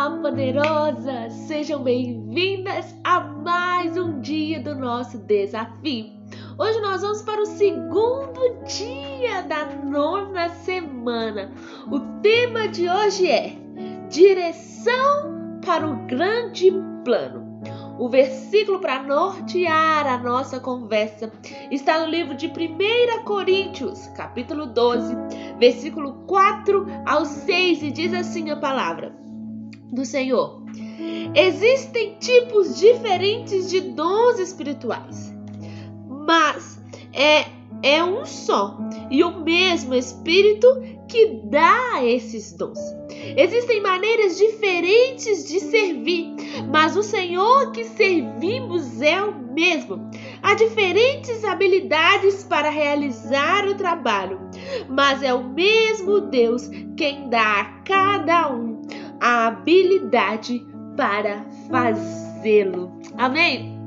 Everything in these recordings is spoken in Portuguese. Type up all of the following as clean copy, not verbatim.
Olá, poderosas! Sejam bem-vindas a mais um dia do nosso desafio. Hoje nós vamos para o segundo dia da nona semana. O tema de hoje é direção para o grande plano. O versículo para nortear a nossa conversa está no livro de 1 Coríntios, capítulo 12, versículo 4 ao 6, e diz assim a palavra do Senhor: existem tipos diferentes de dons espirituais, mas é um só e o mesmo Espírito que dá esses dons. Existem maneiras diferentes de servir, mas o Senhor que servimos é o mesmo. Há diferentes habilidades para realizar o trabalho, mas é o mesmo Deus quem dá a cada um a habilidade para fazê-lo. Amém?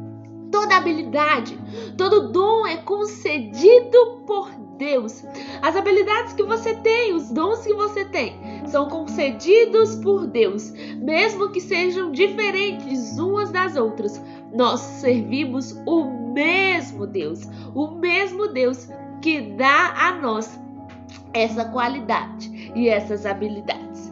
Toda habilidade, todo dom é concedido por Deus. As habilidades que você tem, os dons que você tem, são concedidos por Deus, mesmo que sejam diferentes umas das outras. Nós servimos o mesmo Deus que dá a nós essa qualidade e essas habilidades.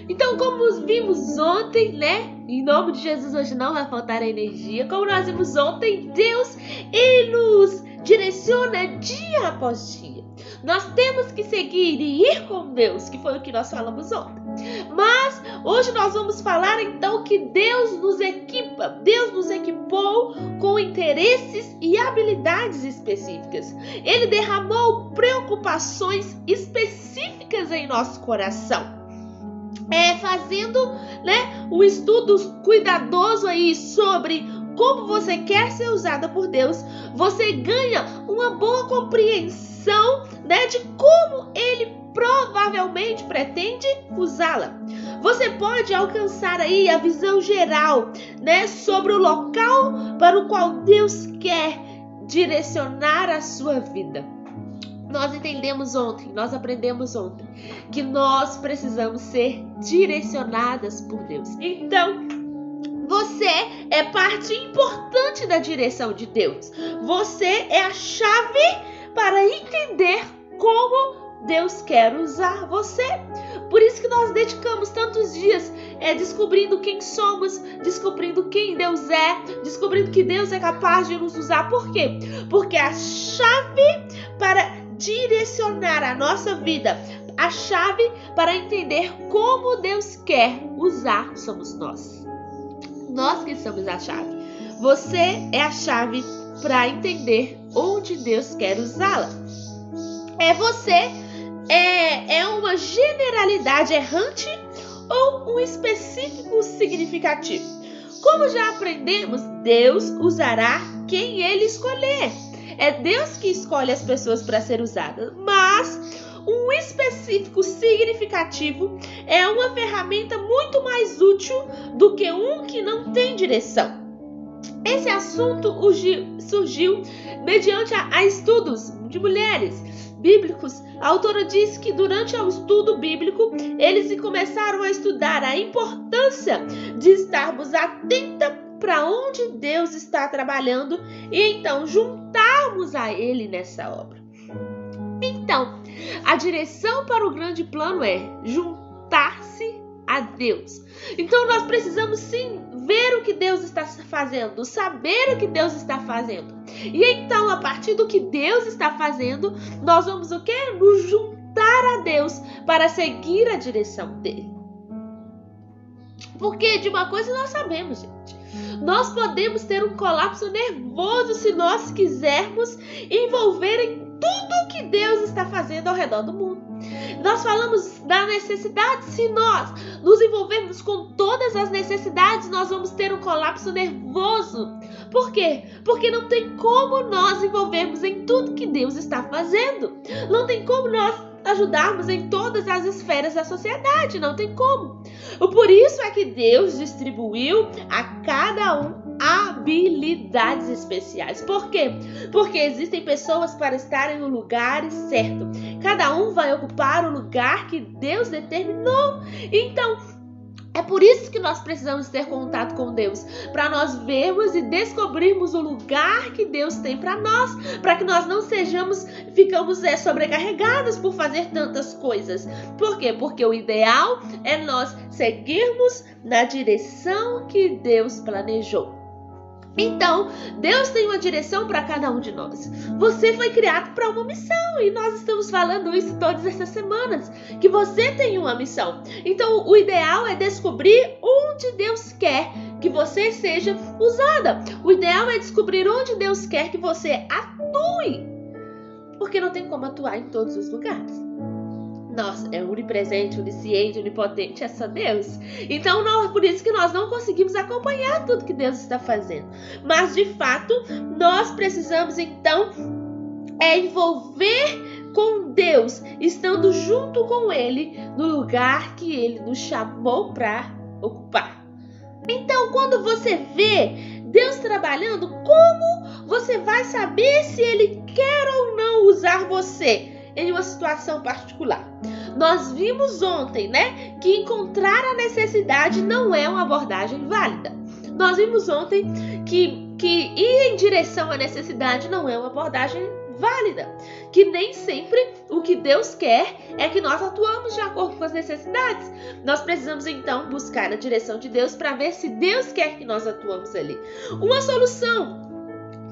Então, como vimos ontem, em nome de Jesus, hoje não vai faltar energia. Como nós vimos ontem, Deus, Ele nos direciona dia após dia. Nós temos que seguir e ir com Deus, que foi o que nós falamos ontem. Mas hoje nós vamos falar então que Deus nos equipa, Deus nos equipou com interesses e habilidades específicas. Ele derramou preocupações específicas em nosso coração. Fazendo um estudo cuidadoso aí sobre como você quer ser usada por Deus, você ganha uma boa compreensão de como Ele provavelmente pretende usá-la. Você pode alcançar aí a visão geral sobre o local para o qual Deus quer direcionar a sua vida. Nós aprendemos ontem que nós precisamos ser direcionadas por Deus. Então, você é parte importante da direção de Deus. Você é a chave para entender como Deus quer usar você. Por isso que nós dedicamos tantos dias descobrindo quem somos, descobrindo quem Deus é, descobrindo que Deus é capaz de nos usar. Por quê? Porque a chave para direcionar a nossa vida, a chave para entender como Deus quer usar, somos nós. Nós que somos a chave. Você é a chave para entender onde Deus quer usá-la. Você é uma generalidade errante ou um específico significativo? Como já aprendemos, Deus usará quem Ele escolher. É Deus que escolhe as pessoas para ser usadas, mas um específico significativo é uma ferramenta muito mais útil do que um que não tem direção. Esse assunto surgiu mediante a estudos de mulheres bíblicos. A autora diz que durante o estudo bíblico, eles começaram a estudar a importância de estarmos atentas para onde Deus está trabalhando e então juntarmos a Ele nessa obra. Então, a direção para o grande plano é juntar-se a Deus. Então, nós precisamos sim ver o que Deus está fazendo, saber o que Deus está fazendo. E então, a partir do que Deus está fazendo, nós vamos o quê? Nos juntar a Deus para seguir a direção dele. Porque de uma coisa nós sabemos, gente. Nós podemos ter um colapso nervoso se nós quisermos envolver em tudo que Deus está fazendo ao redor do mundo. Nós falamos da necessidade. Se nós nos envolvermos com todas as necessidades, nós vamos ter um colapso nervoso. Por quê? Porque não tem como nós envolvermos em tudo que Deus está fazendo. Não tem como nós ajudarmos em todas as esferas da sociedade, não tem como. Por isso é que Deus distribuiu a cada um habilidades especiais. Por quê? Porque existem pessoas para estarem no lugar certo. Cada um vai ocupar o lugar que Deus determinou. Então, É por isso que nós precisamos ter contato com Deus, para nós vermos e descobrirmos o lugar que Deus tem para nós, para que nós não ficamos sobrecarregados por fazer tantas coisas. Por quê? Porque o ideal é nós seguirmos na direção que Deus planejou. Então, Deus tem uma direção para cada um de nós. Você foi criado para uma missão e nós estamos falando isso todas essas semanas, que você tem uma missão. Então, o ideal é descobrir onde Deus quer que você seja usada. O ideal é descobrir onde Deus quer que você atue, porque não tem como atuar em todos os lugares. Nossa, é onipresente, onisciente, onipotente, é só Deus. Então, não é por isso que nós não conseguimos acompanhar tudo que Deus está fazendo. Mas, de fato, nós precisamos, então, envolver com Deus, estando junto com Ele, no lugar que Ele nos chamou para ocupar. Então, quando você vê Deus trabalhando, como você vai saber se Ele quer ou não usar você em uma situação particular? Nós vimos ontem, que encontrar a necessidade não é uma abordagem válida. Nós vimos ontem que ir em direção à necessidade não é uma abordagem válida. Que nem sempre o que Deus quer é que nós atuamos de acordo com as necessidades. Nós precisamos então buscar a direção de Deus para ver se Deus quer que nós atuamos ali. Uma solução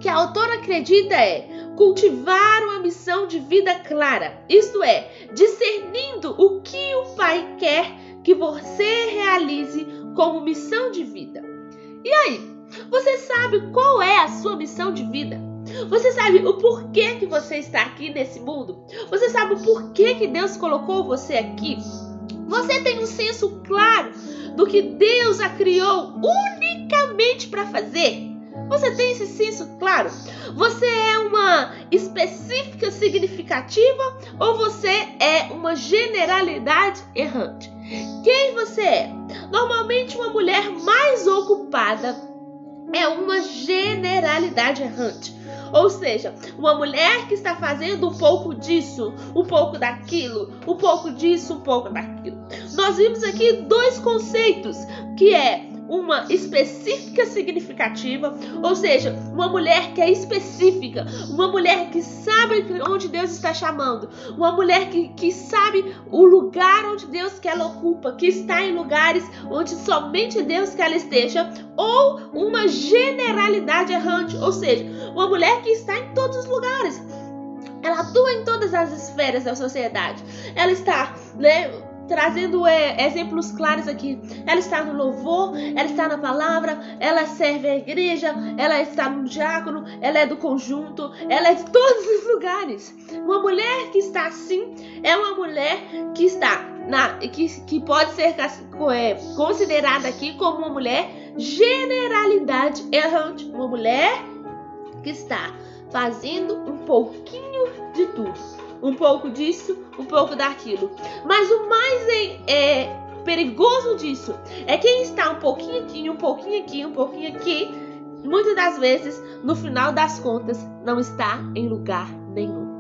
que a autora acredita é cultivar uma missão de vida clara, isto é, discernindo o que o Pai quer que você realize como missão de vida. E aí, você sabe qual é a sua missão de vida? Você sabe o porquê que você está aqui nesse mundo? Você sabe o porquê que Deus colocou você aqui? Você tem um senso claro do que Deus a criou unicamente para fazer? Você tem esse senso claro? Você é uma específica significativa ou você é uma generalidade errante? Quem você é? Normalmente uma mulher mais ocupada é uma generalidade errante. Ou seja, uma mulher que está fazendo um pouco disso, um pouco daquilo, um pouco disso, um pouco daquilo. Nós vimos aqui dois conceitos, que é uma específica significativa, ou seja, uma mulher que é específica, uma mulher que sabe onde Deus está chamando, uma mulher que sabe o lugar onde Deus quer ela ocupa, que está em lugares onde somente Deus quer ela esteja, ou uma generalidade errante, ou seja, uma mulher que está em todos os lugares. Ela atua em todas as esferas da sociedade. Ela está, trazendo exemplos claros aqui. Ela está no louvor, ela está na palavra, ela serve a igreja, ela está no diácono, ela é do conjunto, ela é de todos os lugares. Uma mulher que está assim é uma mulher que está que pode ser considerada aqui como uma mulher generalidade errante. Uma mulher que está fazendo um pouquinho de tudo. Um pouco disso, um pouco daquilo. Mas o mais perigoso disso é quem está um pouquinho aqui, um pouquinho aqui, um pouquinho aqui, muitas das vezes, no final das contas, não está em lugar nenhum.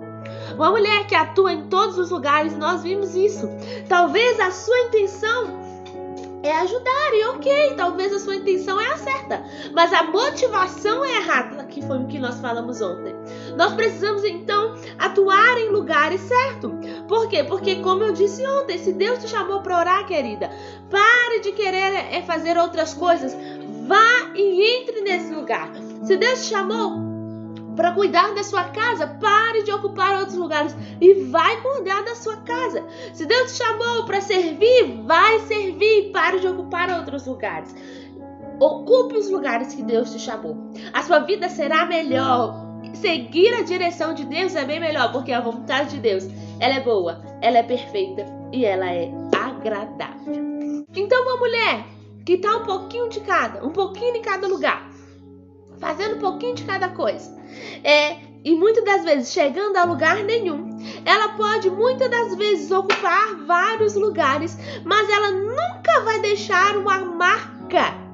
Uma mulher que atua em todos os lugares, nós vimos isso. Talvez a sua intenção é ajudar, e ok, talvez a sua intenção é a certa, mas a motivação é errada, que foi o que nós falamos ontem. Nós precisamos então atuar em lugares certos. Por quê? Porque, como eu disse ontem, se Deus te chamou para orar, querida, pare de querer fazer outras coisas, vá e entre nesse lugar. Se Deus te chamou para cuidar da sua casa, pare de ocupar outros lugares e vai cuidar da sua casa. Se Deus te chamou para servir, vai servir e pare de ocupar outros lugares. Ocupe os lugares que Deus te chamou. A sua vida será melhor. Seguir a direção de Deus é bem melhor, porque a vontade de Deus, ela é boa, ela é perfeita e ela é agradável. Então, uma mulher que está um pouquinho em cada lugar, fazendo um pouquinho de cada coisa, e muitas das vezes chegando a lugar nenhum, ela pode muitas das vezes ocupar vários lugares, mas ela nunca vai deixar uma marca.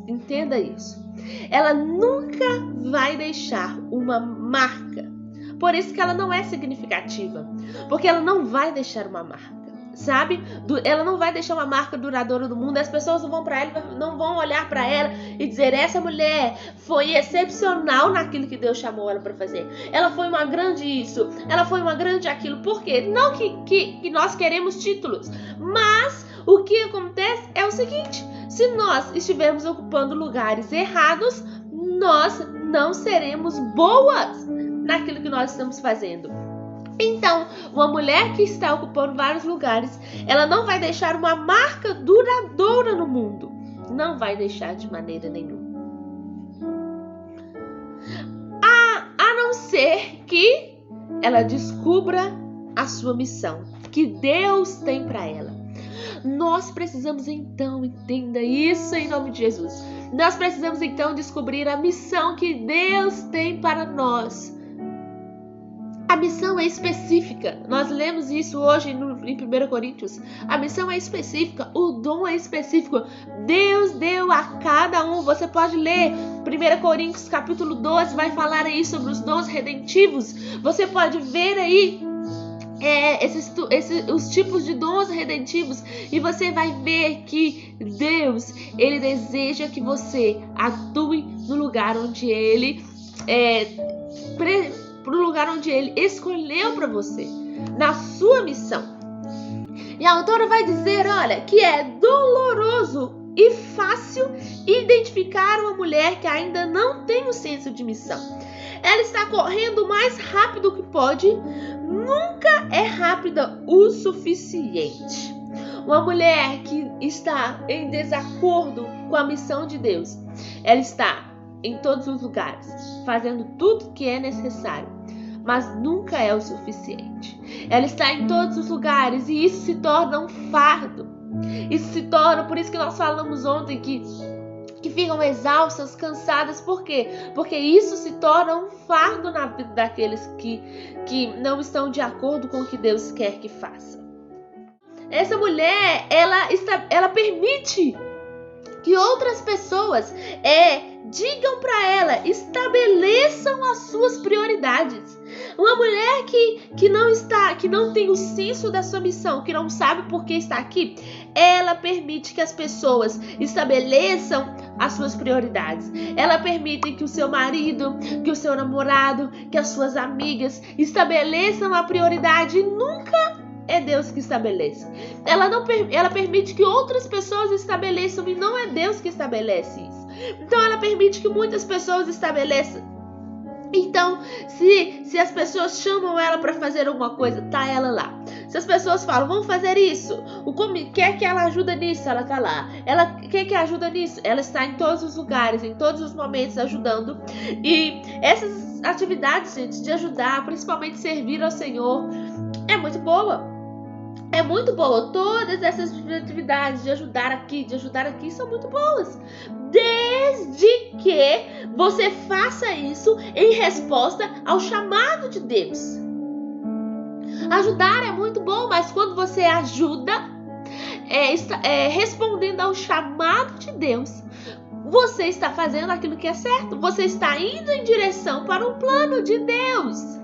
Entenda isso. Ela nunca vai deixar uma marca. Por isso que ela não é significativa, porque ela não vai deixar uma marca. sabe? Ela não vai deixar uma marca duradoura no mundo. As pessoas não vão para ela, não vão olhar para ela e dizer: essa mulher foi excepcional naquilo que Deus chamou ela para fazer. Ela foi uma grande isso, ela foi uma grande aquilo. Por quê? Não que nós queremos títulos, mas o que acontece é o seguinte: se nós estivermos ocupando lugares errados, nós não seremos boas naquilo que nós estamos fazendo. Então, uma mulher que está ocupando vários lugares, ela não vai deixar uma marca duradoura no mundo. Não vai deixar de maneira nenhuma. A não ser que ela descubra a sua missão, que Deus tem para ela. Nós precisamos então, entenda isso em nome de Jesus. Nós precisamos então descobrir a missão que Deus tem para nós. A missão é específica. Nós lemos isso hoje em 1 Coríntios. A missão é específica, o dom é específico. Deus deu a cada um. Você pode ler 1 Coríntios capítulo 12, vai falar aí sobre os dons redentivos. Você pode ver aí os tipos de dons redentivos, e você vai ver que Deus, Ele deseja que você atue no lugar onde Ele pro lugar onde Ele escolheu para você, na sua missão. E a autora vai dizer, olha, que é doloroso e fácil identificar uma mulher que ainda não tem o senso de missão. Ela está correndo o mais rápido que pode, nunca é rápida o suficiente. Uma mulher que está em desacordo com a missão de Deus, ela está em todos os lugares, fazendo tudo que é necessário, mas nunca é o suficiente. Ela está em todos os lugares e isso se torna um fardo. Isso se torna, por isso que nós falamos ontem que ficam exaustas, cansadas. Por quê? Porque isso se torna um fardo na vida daqueles que não estão de acordo com o que Deus quer que faça. Essa mulher, ela permite que outras pessoas digam para ela, estabeleçam as suas prioridades. Uma mulher que não tem o senso da sua missão, que não sabe por que está aqui, ela permite que as pessoas estabeleçam as suas prioridades. Ela permite que o seu marido, que o seu namorado, que as suas amigas estabeleçam a prioridade, e nunca é Deus que estabelece. Ela permite que outras pessoas estabeleçam, e não é Deus que estabelece isso. Então ela permite que muitas pessoas estabeleçam. Então, se as pessoas chamam ela para fazer alguma coisa, tá ela lá. Se as pessoas falam, vamos fazer isso, quer que ela ajuda nisso, ela tá lá. Ela quer que ajuda nisso, ela está em todos os lugares, em todos os momentos ajudando. E essas atividades, gente, de ajudar, principalmente servir ao Senhor, é muito boa. É muito boa. Todas essas atividades de ajudar aqui, são muito boas. Desde que você faça isso em resposta ao chamado de Deus. Ajudar é muito bom, mas quando você ajuda, respondendo ao chamado de Deus, você está fazendo aquilo que é certo. Você está indo em direção para um plano de Deus.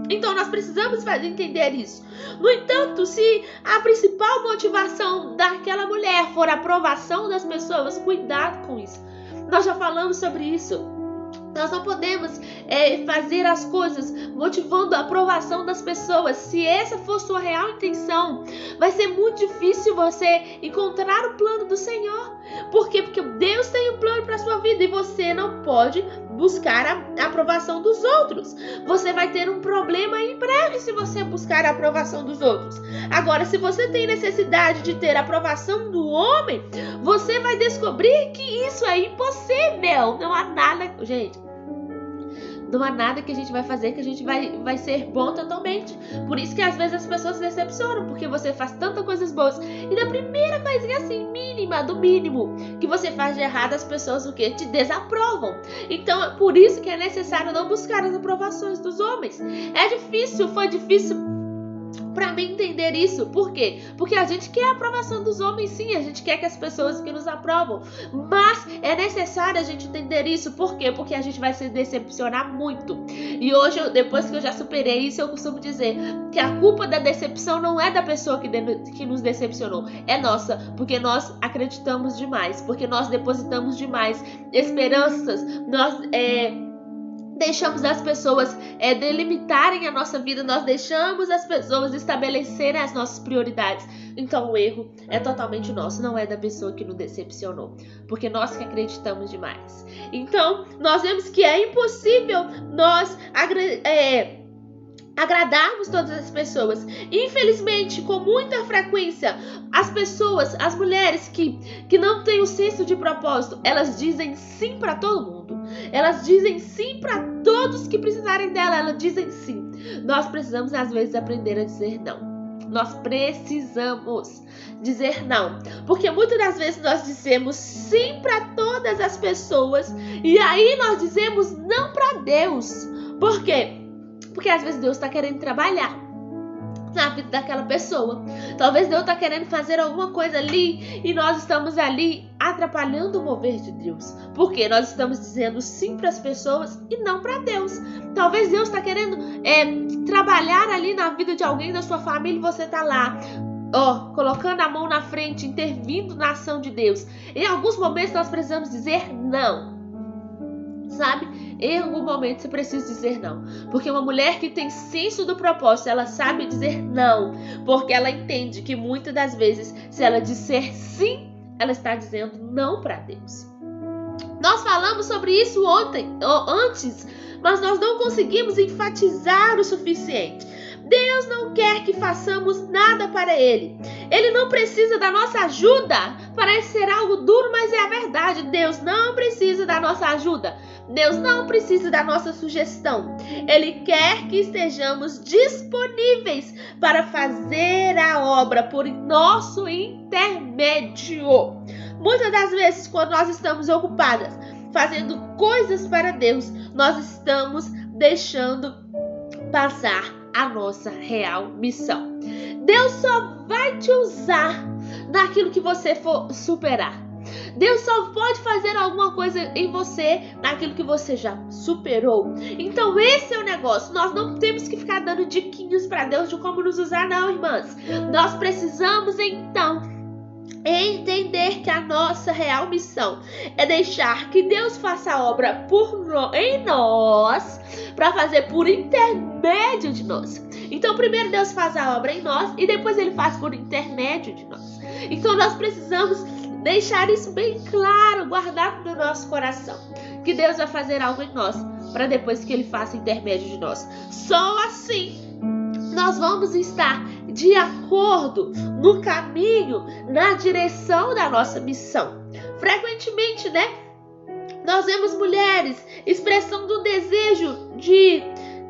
Então nós precisamos entender isso. No entanto, se a principal motivação daquela mulher for a aprovação das pessoas, cuidado com isso. Nós já falamos sobre isso. Nós não podemos fazer as coisas motivando a aprovação das pessoas. Se essa for sua real intenção, vai ser muito difícil você encontrar o plano do Senhor. Por quê? Porque Deus tem um plano para a sua vida e você não pode buscar a aprovação dos outros. Você vai ter um problema em breve se você buscar a aprovação dos outros. Agora, se você tem necessidade de ter a aprovação do homem, você vai descobrir que isso é impossível. Não há nada, gente. Não há nada que a gente vai fazer que a gente vai ser bom totalmente. Por isso que às vezes as pessoas se decepcionam, porque você faz tantas coisas boas e na primeira coisinha assim, mínima, do mínimo, que você faz de errado, as pessoas te desaprovam. Então é por isso que é necessário não buscar as aprovações dos homens. Foi difícil para mim entender isso. Por quê? Porque a gente quer a aprovação dos homens, sim, a gente quer que as pessoas que nos aprovam, mas é necessário a gente entender isso. Por quê? Porque a gente vai se decepcionar muito. E hoje, depois que eu já superei isso, eu costumo dizer que a culpa da decepção não é da pessoa que nos decepcionou, é nossa, porque nós acreditamos demais, porque nós depositamos demais esperanças, nós deixamos as pessoas delimitarem a nossa vida, nós deixamos as pessoas estabelecerem as nossas prioridades. Então o erro é totalmente nosso, não é da pessoa que nos decepcionou, porque nós que acreditamos demais. Então nós vemos que é impossível nós agradarmos todas as pessoas. Infelizmente, com muita frequência, as pessoas, as mulheres que não têm o senso de propósito, elas dizem sim para todo mundo. Elas dizem sim para todos que precisarem dela. Elas dizem sim. Nós precisamos, às vezes, aprender a dizer não. Nós precisamos dizer não. Porque muitas das vezes nós dizemos sim para todas as pessoas. E aí nós dizemos não para Deus. Por quê? Porque às vezes Deus está querendo trabalhar na vida daquela pessoa. Talvez Deus está querendo fazer alguma coisa ali e nós estamos ali atrapalhando o mover de Deus. Porque nós estamos dizendo sim para as pessoas e não para Deus. Talvez Deus está querendo trabalhar ali na vida de alguém da sua família e você está lá, colocando a mão na frente, intervindo na ação de Deus. Em alguns momentos nós precisamos dizer não. Sabe? Em algum momento você precisa dizer não. Porque uma mulher que tem senso do propósito, ela sabe dizer não. Porque ela entende que muitas das vezes, se ela disser sim, ela está dizendo não para Deus. Nós falamos sobre isso antes, mas nós não conseguimos enfatizar o suficiente. Deus não quer que façamos nada para Ele. Ele não precisa da nossa ajuda. Parece ser algo duro, mas é a verdade. Deus não precisa da nossa ajuda. Deus não precisa da nossa sugestão. Ele quer que estejamos disponíveis para fazer a obra por nosso intermédio. Muitas das vezes, quando nós estamos ocupadas fazendo coisas para Deus, nós estamos deixando passar a nossa real missão. Deus só vai te usar naquilo que você for superar. Deus só pode fazer alguma coisa em você naquilo que você já superou. Então esse é o negócio. Nós não temos que ficar dando diquinhos para Deus de como nos usar, não, irmãs. Nós precisamos então entender que a nossa real missão é deixar que Deus faça a obra em nós, para fazer por intermédio de nós. Então primeiro Deus faz a obra em nós e depois Ele faz por intermédio de nós. Então nós precisamos deixar isso bem claro, guardado no nosso coração, que Deus vai fazer algo em nós, para depois que Ele faça intermédio de nós. Só assim nós vamos estar de acordo no caminho, na direção da nossa missão. Frequentemente, nós vemos mulheres expressando o desejo de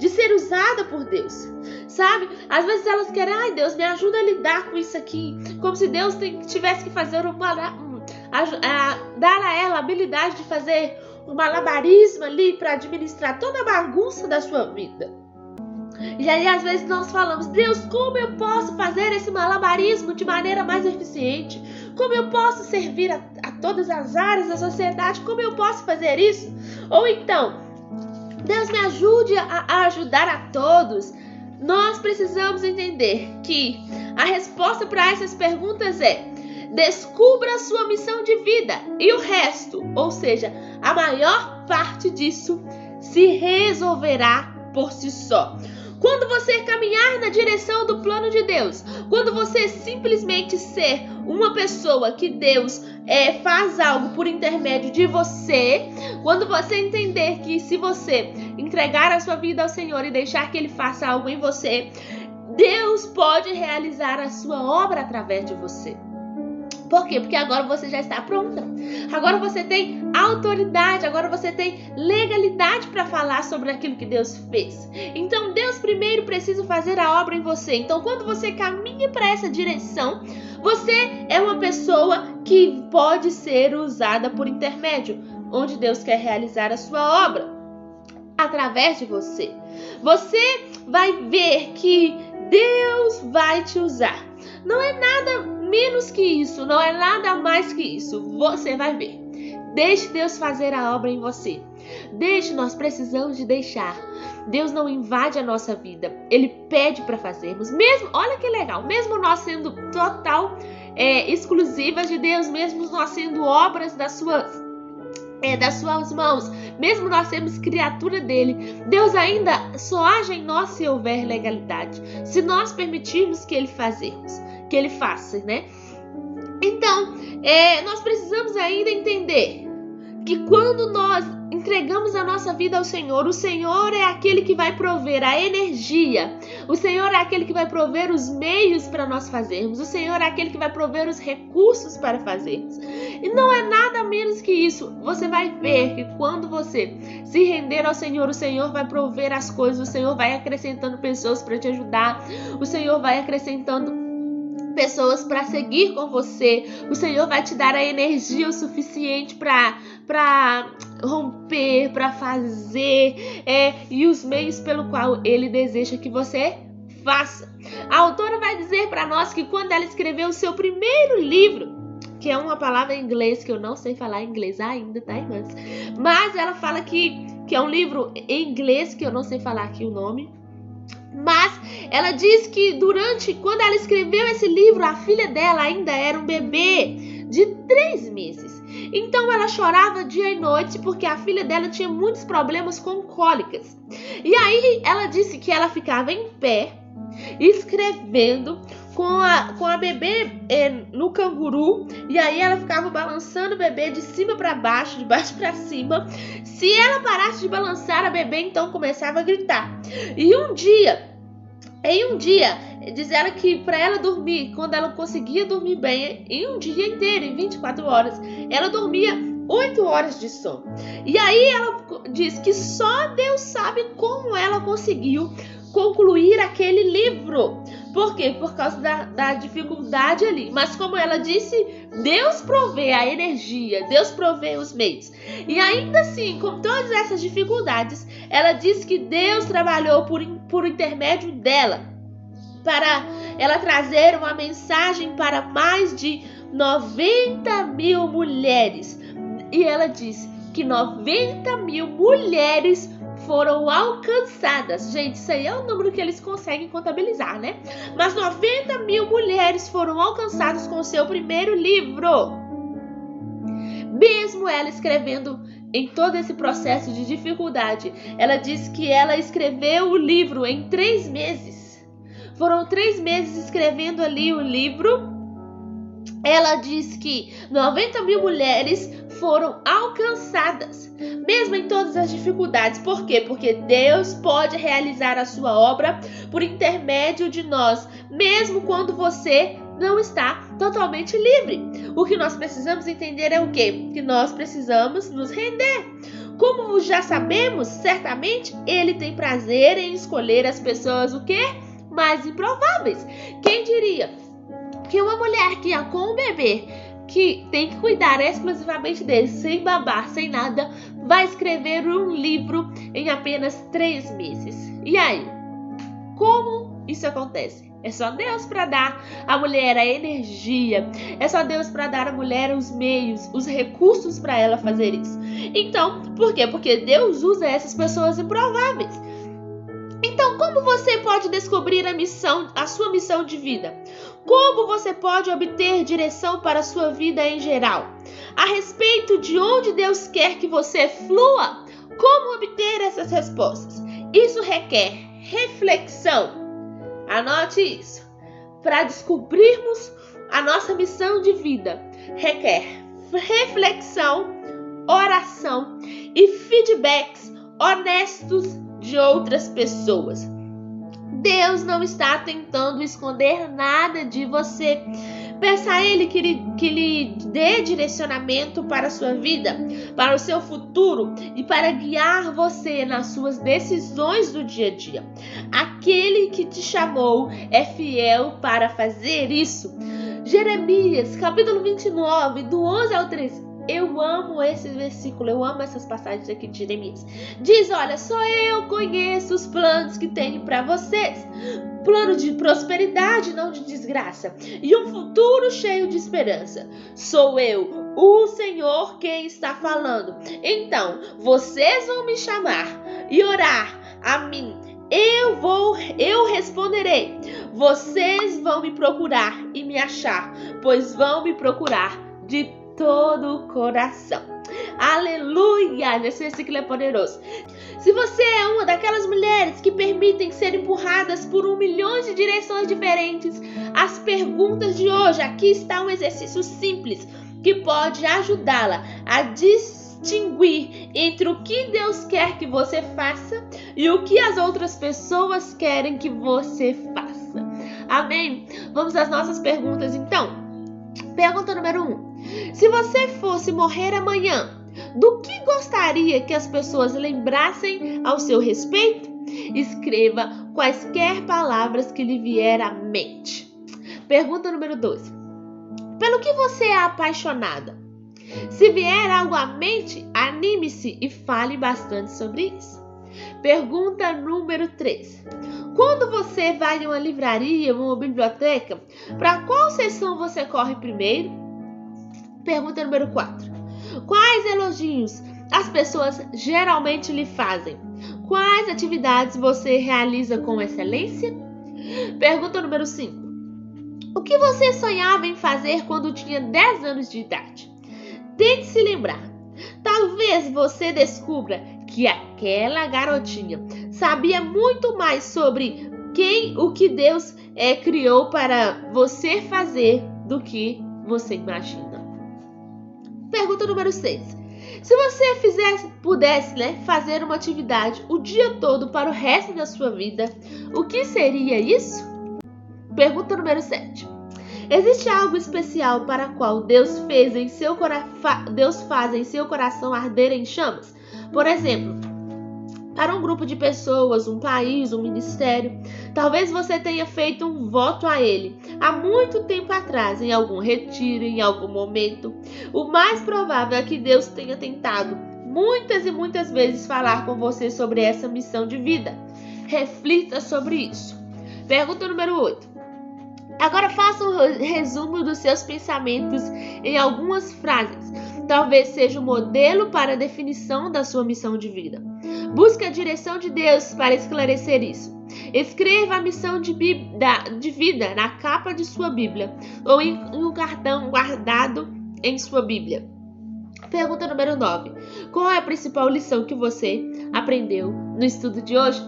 ser usada por Deus, sabe? Às vezes elas querem, ai Deus, me ajuda a lidar com isso aqui, como se Deus tivesse que fazer dar a ela a habilidade de fazer um malabarismo ali para administrar toda a bagunça da sua vida. E aí às vezes nós falamos, Deus, como eu posso fazer esse malabarismo de maneira mais eficiente? Como eu posso servir a todas as áreas da sociedade? Como eu posso fazer isso? Ou então, Deus, me ajude a ajudar a todos. Nós precisamos entender que a resposta para essas perguntas é: descubra a sua missão de vida e o resto, ou seja, a maior parte disso, se resolverá por si só. Quando você caminhar na direção do plano de Deus, quando você simplesmente ser uma pessoa que Deus faz algo por intermédio de você, quando você entender que se você entregar a sua vida ao Senhor e deixar que Ele faça algo em você, Deus pode realizar a sua obra através de você. Por quê? Porque agora você já está pronta. Agora você tem autoridade, agora você tem legalidade para falar sobre aquilo que Deus fez. Então Deus primeiro precisa fazer a obra em você. Então quando você caminha para essa direção, você é uma pessoa que pode ser usada por intermédio, onde Deus quer realizar a sua obra através de você. Você vai ver que Deus vai te usar. Não é nada menos que isso, não é nada mais que isso. Você vai ver. Deixe Deus fazer a obra em você. Nós precisamos de deixar. Deus não invade a nossa vida. Ele pede para fazermos. Mesmo, olha que legal, mesmo nós sendo exclusivas de Deus, mesmo nós sendo obras das suas mãos, mesmo nós sermos criatura dele, Deus ainda só age em nós se houver legalidade, se nós permitirmos que ele faça, né? Então, nós precisamos ainda entender que quando nós entregamos a nossa vida ao Senhor, o Senhor é aquele que vai prover a energia, o Senhor é aquele que vai prover os meios para nós fazermos, o Senhor é aquele que vai prover os recursos para fazermos. E não é nada menos que isso. Você vai ver que quando você se render ao Senhor, o Senhor vai prover as coisas, o Senhor vai acrescentando pessoas para te ajudar, o Senhor vai acrescentando pessoas para seguir com você, o Senhor vai te dar a energia o suficiente para romper, para fazer, e os meios pelo qual ele deseja que você faça. A autora vai dizer para nós que quando ela escreveu o seu primeiro livro, que é uma palavra em inglês que eu não sei falar inglês ainda, tá, irmãs? Mas ela fala que é um livro em inglês que eu não sei falar aqui o nome. Mas ela diz que quando ela escreveu esse livro, a filha dela ainda era um bebê de 3 meses. Então ela chorava dia e noite porque a filha dela tinha muitos problemas com cólicas. E aí ela disse que ela ficava em pé, escrevendo com a bebê no canguru, e aí ela ficava balançando o bebê de cima para baixo, de baixo para cima. Se ela parasse de balançar, a bebê então começava a gritar. E um dia, diz ela que para ela dormir, quando ela conseguia dormir bem, em um dia inteiro, em 24 horas, ela dormia 8 horas de sono. E aí ela diz que só Deus sabe como ela conseguiu concluir aquele livro. Por quê? Por causa da dificuldade ali. Mas como ela disse, Deus provê a energia, Deus provê os meios. E ainda assim, com todas essas dificuldades, ela diz que Deus trabalhou por intermédio dela, para ela trazer uma mensagem para mais de 90.000 mulheres. E ela disse que 90.000 mulheres foram alcançadas. Gente, isso aí é o número que eles conseguem contabilizar, né? Mas 90.000 mulheres foram alcançadas com o seu primeiro livro. Mesmo ela escrevendo em todo esse processo de dificuldade, ela diz que ela escreveu o livro em 3 meses. Foram 3 meses escrevendo ali o livro. Ela diz que 90.000 mulheres foram alcançadas, mesmo em todas as dificuldades. Por quê? Porque Deus pode realizar a sua obra por intermédio de nós, mesmo quando você não está totalmente livre. O que nós precisamos entender é o quê? Que nós precisamos nos render. Como já sabemos, certamente Ele tem prazer em escolher as pessoas o quê? Mais improváveis. Quem diria que uma mulher que com um bebê, que tem que cuidar exclusivamente dele, sem babar, sem nada, vai escrever um livro em apenas 3 meses? E aí? Como isso acontece? É só Deus para dar à mulher a energia, é só Deus para dar à mulher os meios, os recursos para ela fazer isso. Então, por quê? Porque Deus usa essas pessoas improváveis. Então, como você pode descobrir a sua missão de vida? Como você pode obter direção para a sua vida em geral? A respeito de onde Deus quer que você flua? Como obter essas respostas? Isso requer reflexão. Anote isso. Para descobrirmos a nossa missão de vida, requer reflexão, oração e feedbacks honestos de outras pessoas. Deus não está tentando esconder nada de você. Peça a Ele que lhe dê direcionamento para a sua vida, para o seu futuro e para guiar você nas suas decisões do dia a dia. Aquele que te chamou é fiel para fazer isso. Jeremias, capítulo 29, do 11 ao 13. Eu amo esse versículo, eu amo essas passagens aqui de Jeremias. Diz, olha, só eu conheço os planos que tenho para vocês. Plano de prosperidade, não de desgraça. E um futuro cheio de esperança. Sou eu, o Senhor, quem está falando. Então, vocês vão me chamar e orar a mim. Eu responderei. Vocês vão me procurar e me achar, pois vão me procurar de todo o coração. Aleluia! Esse versículo é poderoso. Se você é uma daquelas mulheres que permitem ser empurradas por 1 milhão de direções diferentes, as perguntas de hoje, aqui está um exercício simples que pode ajudá-la a distinguir entre o que Deus quer que você faça e o que as outras pessoas querem que você faça. Amém? Vamos às nossas perguntas então. Pergunta número 1. Se você fosse morrer amanhã, do que gostaria que as pessoas lembrassem ao seu respeito? Escreva quaisquer palavras que lhe vier à mente. Pergunta número 2. Pelo que você é apaixonada? Se vier algo à mente, anime-se e fale bastante sobre isso. Pergunta número 3. Quando você vai em uma livraria ou uma biblioteca, para qual seção você corre primeiro? Pergunta número 4. Quais elogios as pessoas geralmente lhe fazem? Quais atividades você realiza com excelência? Pergunta número 5. O que você sonhava em fazer quando tinha 10 anos de idade? Tente se lembrar. Talvez você descubra que aquela garotinha sabia muito mais sobre o que Deus criou para você fazer do que você imagina. Pergunta número 6. Se você pudesse fazer uma atividade o dia todo para o resto da sua vida, o que seria isso? Pergunta número 7. Existe algo especial para o qual Deus faz em seu coração arder em chamas? Por exemplo, para um grupo de pessoas, um país, um ministério. Talvez você tenha feito um voto a ele há muito tempo atrás, em algum retiro, em algum momento. O mais provável é que Deus tenha tentado muitas e muitas vezes falar com você sobre essa missão de vida. Reflita sobre isso. Pergunta número 8. Agora faça um resumo dos seus pensamentos em algumas frases. Talvez seja um modelo para a definição da sua missão de vida. Busque a direção de Deus para esclarecer isso. Escreva a missão de vida na capa de sua Bíblia ou em um cartão guardado em sua Bíblia. Pergunta número 9. Qual é a principal lição que você aprendeu no estudo de hoje?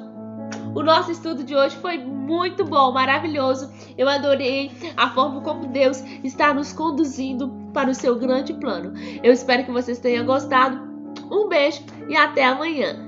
O nosso estudo de hoje foi muito bom, maravilhoso. Eu adorei a forma como Deus está nos conduzindo para o seu grande plano. Eu espero que vocês tenham gostado. Um beijo e até amanhã.